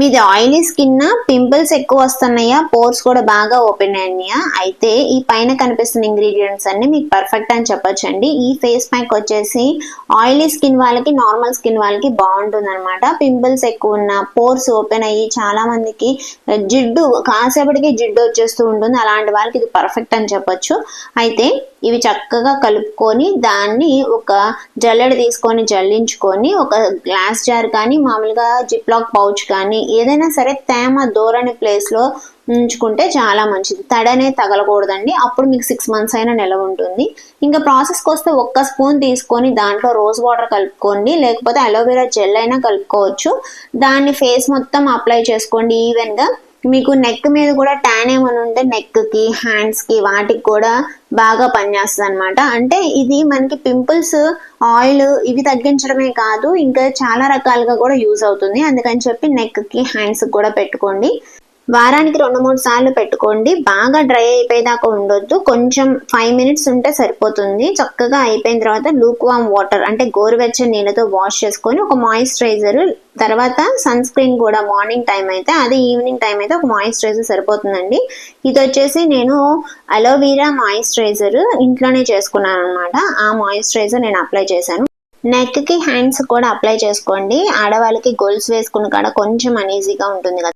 మీది oily skin, pimples ఎక్కువ వస్తున్నాయా, పోర్స్ కూడా బాగా ఓపెన్ అయినాయా? అయితే ఈ పైన కనిపిస్తున్న ఇంగ్రీడియంట్స్ అన్ని మీకు పర్ఫెక్ట్ అని చెప్పొచ్చండి. ఈ ఫేస్ ప్యాక్ వచ్చేసి ఆయిలీ స్కిన్ వాళ్ళకి, నార్మల్ స్కిన్ వాళ్ళకి బాగుంటుంది అనమాట. పింపుల్స్ ఎక్కువ ఉన్న, పోర్స్ ఓపెన్ అయ్యి చాలా మందికి జిడ్డు కాసేపటికి జిడ్డు వచ్చేస్తూ ఉంటుంది. అలాంటి వాళ్ళకి ఇది పర్ఫెక్ట్ అని చెప్పొచ్చు. అయితే ఇవి చక్కగా కలుపుకొని దాన్ని ఒక జల్లెడ తీసుకొని జల్లించుకొని ఒక గ్లాస్ జార్ కానీ మామూలుగా జిప్లాక్ పౌచ్ కానీ ఏదైనా సరే తేమ దూరని ప్లేస్లో ఉంచుకుంటే చాలా మంచిది. తడనే తగలకూడదండి. అప్పుడు మీకు 6 months అయినా నిలవ ఉంటుంది. ఇంకా ప్రాసెస్కి వస్తే 1 స్పూన్ తీసుకొని దాంట్లో రోజ్ వాటర్ కలుపుకోండి, లేకపోతే అలోవెరా జెల్ అయినా కలుపుకోవచ్చు. దాన్ని ఫేస్ మొత్తం అప్లై చేసుకోండి ఈవెన్గా. మీకు నెక్ మీద కూడా ట్యాన్ ఏమైనా ఉంటే నెక్కి, హ్యాండ్స్కి వాటికి కూడా బాగా పనిచేస్తుంది అనమాట. అంటే ఇది మనకి పింపుల్స్, ఆయిల్ ఇవి తగ్గించడమే కాదు, ఇంకా చాలా రకాలుగా కూడా యూజ్ అవుతుంది. అందుకని చెప్పి నెక్కి, హ్యాండ్స్కి కూడా పెట్టుకోండి. వారానికి 2-3 సార్లు పెట్టుకోండి. బాగా డ్రై అయిపోయేదాకా ఉండొద్దు. కొంచెం 5 minutes ఉంటే సరిపోతుంది. చక్కగా అయిపోయిన తర్వాత లూక్ వామ్ వాటర్ అంటే గోరువెచ్చని నీళ్ళతో వాష్ చేసుకొని ఒక మాయిశ్చరైజర్, తర్వాత సన్ స్క్రీన్ కూడా మార్నింగ్ టైం అయితే, అది ఈవినింగ్ టైం అయితే ఒక మాయిశ్చరైజర్ సరిపోతుందండి. ఇది వచ్చేసి నేను అలోవెరా మాయిశ్చరైజర్ ఇంట్లోనే చేసుకున్నాను అనమాట. ఆ మాయిశ్చరైజర్ నేను అప్లై చేశాను. నెక్కి, హ్యాండ్స్ కూడా అప్లై చేసుకోండి. ఆడవాళ్ళకి గోల్స్ వేసుకున్న కాడ కొంచెం అనీజీగా ఉంటుంది కదా.